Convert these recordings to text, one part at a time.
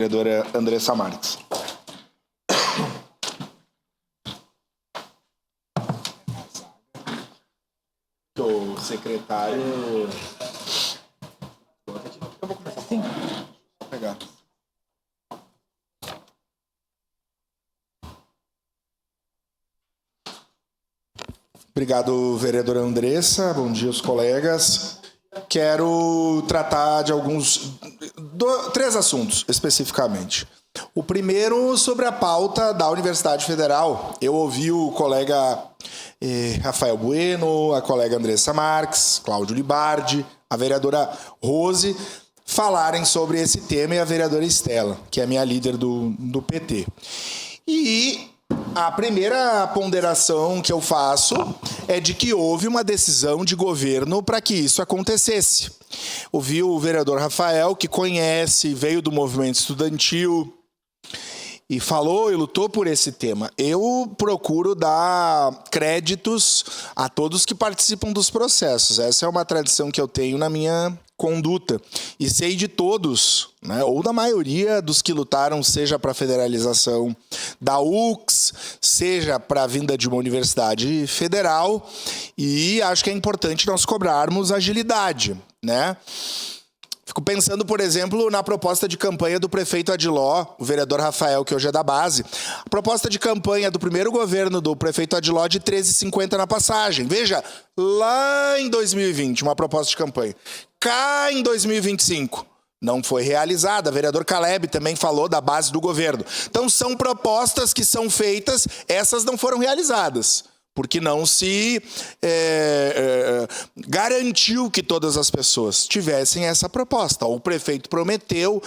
Vereadora Andressa Marques. O secretário... Eu vou começar assim. Vou pegar. Obrigado, vereadora Andressa. Bom dia, os colegas. Quero tratar de três assuntos, especificamente. O primeiro, sobre a pauta da Universidade Federal. Eu ouvi o colega Rafael Bueno, a colega Andressa Marques, Cláudio Libardi, a vereadora Rose, falarem sobre esse tema, e a vereadora Estela, que é minha líder do PT. E a primeira ponderação que eu faço é de que houve uma decisão de governo para que isso acontecesse. Ouvi o vereador Rafael, que conhece, veio do movimento estudantil e falou e lutou por esse tema. Eu procuro dar créditos a todos que participam dos processos. Essa é uma tradição que eu tenho na minha conduta. E sei de todos, né, ou da maioria dos que lutaram, seja para a federalização da UX, seja para a vinda de uma universidade federal, e acho que é importante nós cobrarmos agilidade, né? Fico pensando, por exemplo, na proposta de campanha do prefeito Adiló, o vereador Rafael, que hoje é da base. A proposta de campanha do primeiro governo do prefeito Adiló de 13,50 na passagem. Veja, lá em 2020, uma proposta de campanha. Cá em 2025, não foi realizada. O vereador Caleb também falou da base do governo. Então, são propostas que são feitas, essas não foram realizadas, porque não se garantiu que todas as pessoas tivessem essa proposta. O prefeito prometeu,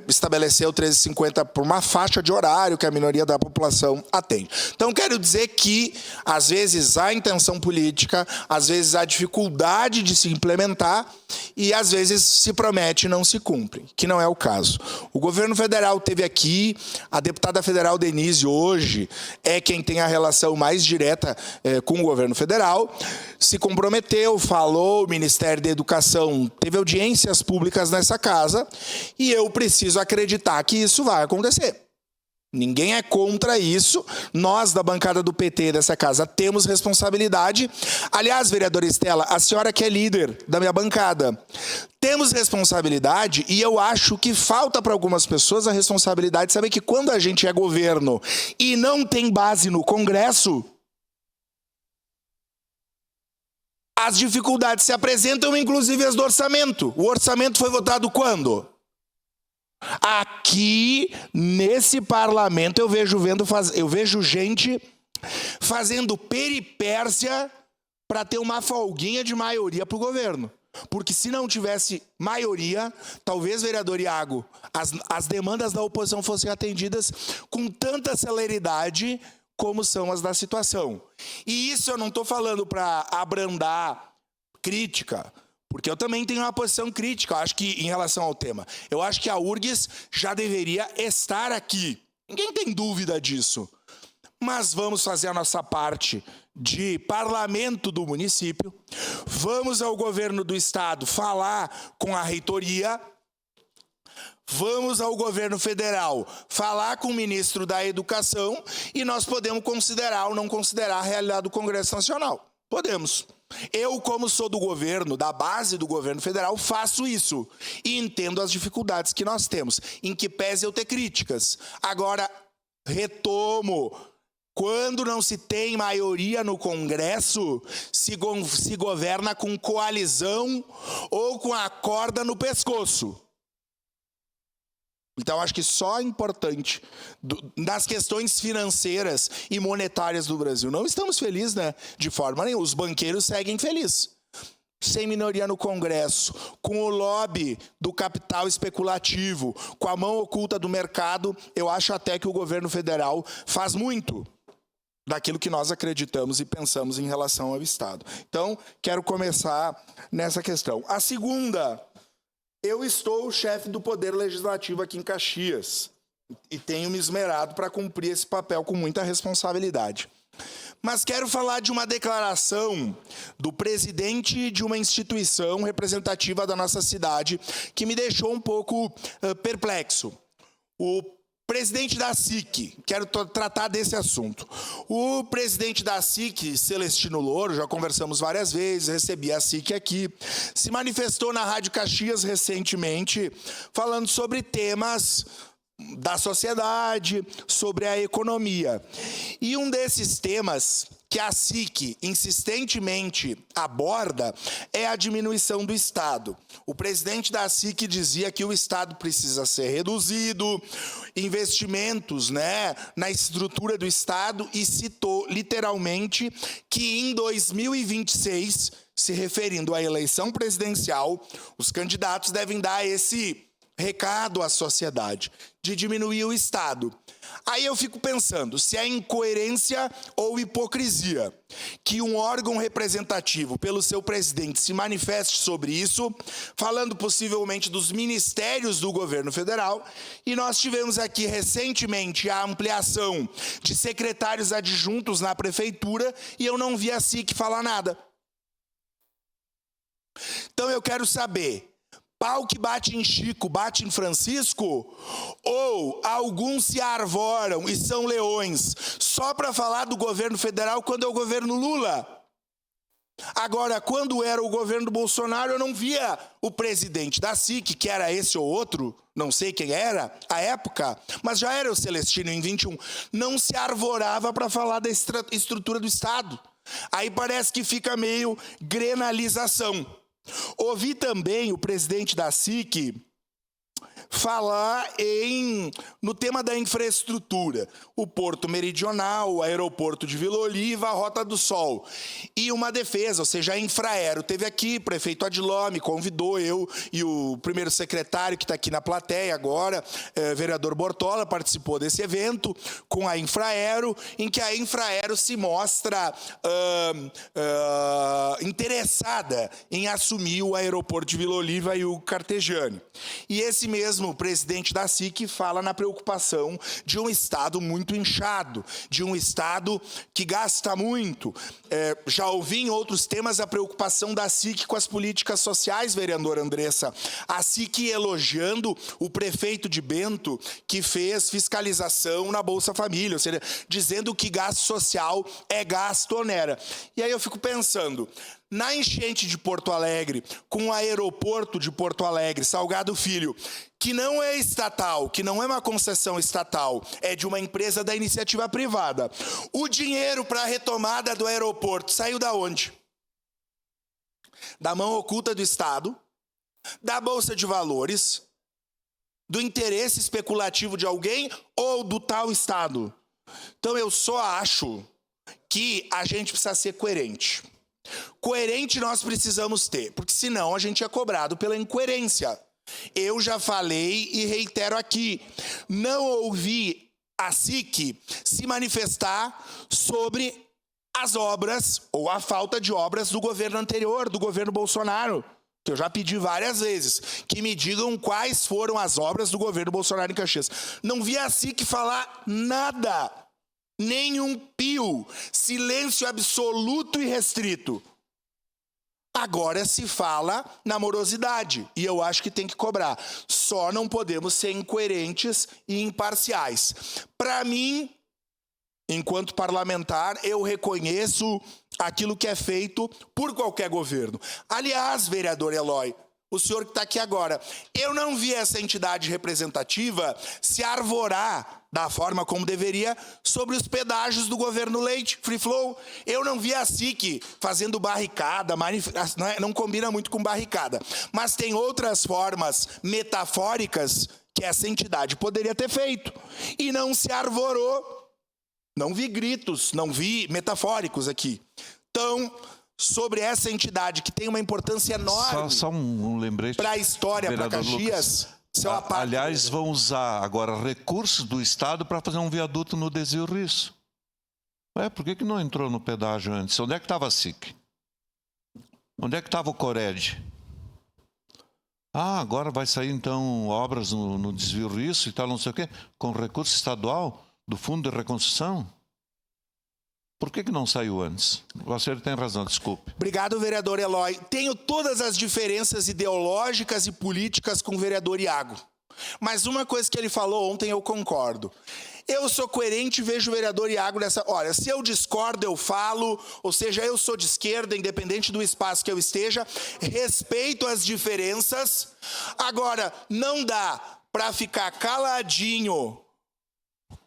estabeleceu 13,50 por uma faixa de horário que a minoria da população atende. Então, quero dizer que, às vezes, há intenção política, às vezes há dificuldade de se implementar e, às vezes, se promete e não se cumpre, que não é o caso. O governo federal teve aqui, a deputada federal Denise, hoje, é quem tem a relação mais direta com o governo federal, se comprometeu, falou, o Ministério da Educação teve audiências públicas nessa casa, e eu preciso acreditar que isso vai acontecer. Ninguém é contra isso. Nós, da bancada do PT dessa casa, temos responsabilidade. Aliás, vereadora Estela, a senhora que é líder da minha bancada, temos responsabilidade, e eu acho que falta para algumas pessoas a responsabilidade de saber que quando a gente é governo e não tem base no Congresso, as dificuldades se apresentam, inclusive as do orçamento. O orçamento foi votado quando? Aqui, nesse parlamento, eu vejo gente fazendo peripécia para ter uma folguinha de maioria para o governo. Porque se não tivesse maioria, talvez, vereador Iago, as demandas da oposição fossem atendidas com tanta celeridade como são as da situação. E isso eu não estou falando para abrandar crítica, porque eu também tenho uma posição crítica, acho que em relação ao tema. Eu acho que a URGS já deveria estar aqui. Ninguém tem dúvida disso. Mas vamos fazer a nossa parte de parlamento do município. Vamos ao governo do estado falar com a reitoria. Vamos ao governo federal falar com o ministro da Educação, e nós podemos considerar ou não considerar a realidade do Congresso Nacional. Podemos. Eu, como sou do governo, da base do governo federal, faço isso. E entendo as dificuldades que nós temos, em que pese eu ter críticas. Agora, retomo, quando não se tem maioria no Congresso, se governa com coalizão ou com a corda no pescoço. Então, acho que só é importante, nas questões financeiras e monetárias do Brasil, não estamos felizes, né? De forma nenhuma. Os banqueiros seguem felizes. Sem minoria no Congresso, com o lobby do capital especulativo, com a mão oculta do mercado, eu acho até que o governo federal faz muito daquilo que nós acreditamos e pensamos em relação ao Estado. Então, quero começar nessa questão. A segunda... Eu estou o chefe do Poder Legislativo aqui em Caxias e tenho me esmerado para cumprir esse papel com muita responsabilidade. Mas quero falar de uma declaração do presidente de uma instituição representativa da nossa cidade que me deixou um pouco perplexo. O presidente da SIC, quero tratar desse assunto. O presidente da SIC, Celestino Louro, já conversamos várias vezes, recebi a SIC aqui, se manifestou na Rádio Caxias recentemente, falando sobre temas da sociedade, sobre a economia. E um desses temas que a SIC insistentemente aborda é a diminuição do Estado. O presidente da SIC dizia que o Estado precisa ser reduzido, investimentos, na estrutura do Estado, e citou literalmente que em 2026, se referindo à eleição presidencial, os candidatos devem dar esse recado à sociedade de diminuir o Estado. Aí eu fico pensando se é incoerência ou hipocrisia que um órgão representativo, pelo seu presidente, se manifeste sobre isso, falando possivelmente dos ministérios do governo federal, e nós tivemos aqui recentemente a ampliação de secretários adjuntos na prefeitura e eu não vi a SIC falar nada. Então eu quero saber: pau que bate em Chico, bate em Francisco? Ou alguns se arvoram e são leões só para falar do governo federal quando é o governo Lula? Agora, quando era o governo Bolsonaro, eu não via o presidente da SIC, que era esse ou outro, não sei quem era, à época, mas já era o Celestino em 21, não se arvorava para falar da estrutura do Estado. Aí parece que fica meio grenalização. Ouvi também o presidente da SIC falar no tema da infraestrutura, o Porto Meridional, o aeroporto de Vila Oliva, a Rota do Sol. E uma defesa, ou seja, a Infraero teve aqui, o prefeito Adiló me convidou, eu e o primeiro secretário, que está aqui na plateia agora, vereador Bortola, participou desse evento com a Infraero, em que a Infraero se mostra interessada em assumir o aeroporto de Vila Oliva e o Cartejane. E esse mesmo o presidente da SIC fala na preocupação de um Estado muito inchado, de um Estado que gasta muito. Já ouvi em outros temas a preocupação da SIC com as políticas sociais, vereadora Andressa. A SIC elogiando o prefeito de Bento, que fez fiscalização na Bolsa Família, ou seja, dizendo que gasto social é gasto onera. E aí eu fico pensando, na enchente de Porto Alegre, com o aeroporto de Porto Alegre, Salgado Filho, que não é estatal, que não é uma concessão estatal, é de uma empresa da iniciativa privada. O dinheiro para a retomada do aeroporto saiu da onde? Da mão oculta do Estado, da Bolsa de Valores, do interesse especulativo de alguém ou do tal Estado? Então eu só acho que a gente precisa ser coerente. Coerente nós precisamos ter, porque senão a gente é cobrado pela incoerência. Eu já falei e reitero aqui, não ouvi a SIC se manifestar sobre as obras ou a falta de obras do governo anterior, do governo Bolsonaro, que eu já pedi várias vezes, que me digam quais foram as obras do governo Bolsonaro em Caxias. Não vi a SIC falar nada, nenhum pio, silêncio absoluto e restrito. Agora se fala na morosidade, e eu acho que tem que cobrar. Só não podemos ser incoerentes e imparciais. Para mim, enquanto parlamentar, eu reconheço aquilo que é feito por qualquer governo. Aliás, vereador Eloy, o senhor que está aqui agora, eu não vi essa entidade representativa se arvorar da forma como deveria sobre os pedágios do governo Leite, Free Flow. Eu não vi a SIC fazendo barricada, não combina muito com barricada. Mas tem outras formas metafóricas que essa entidade poderia ter feito. E não se arvorou. Não vi gritos, não vi metafóricos aqui. Então, sobre essa entidade que tem uma importância enorme só um lembrete para a história, para Caxias. Aliás, vão usar agora recursos do Estado para fazer um viaduto no Desvio Risso. Por que não entrou no pedágio antes? Onde é que estava a SIC? Onde é que estava o Cored? Agora vai sair então obras no Desvio Risso e tal, não sei o quê, com recurso estadual do Fundo de Reconstrução? Por que não saiu antes? O senhor tem razão, desculpe. Obrigado, vereador Eloy. Tenho todas as diferenças ideológicas e políticas com o vereador Iago. Mas uma coisa que ele falou ontem eu concordo. Eu sou coerente e vejo o vereador Iago nessa... Olha, se eu discordo, eu falo. Ou seja, eu sou de esquerda, independente do espaço que eu esteja. Respeito as diferenças. Agora, não dá para ficar caladinho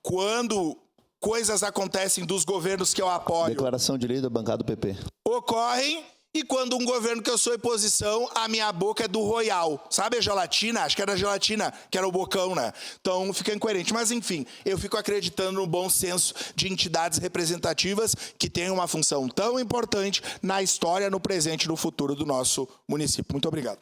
quando coisas acontecem dos governos que eu apoio. Declaração de lei da bancada do PP. Ocorrem, e quando um governo que eu sou oposição, a minha boca é do Royal. Sabe a gelatina? Acho que era a gelatina, que era o bocão, né? Então fica incoerente. Mas enfim, eu fico acreditando no bom senso de entidades representativas que têm uma função tão importante na história, no presente e no futuro do nosso município. Muito obrigado.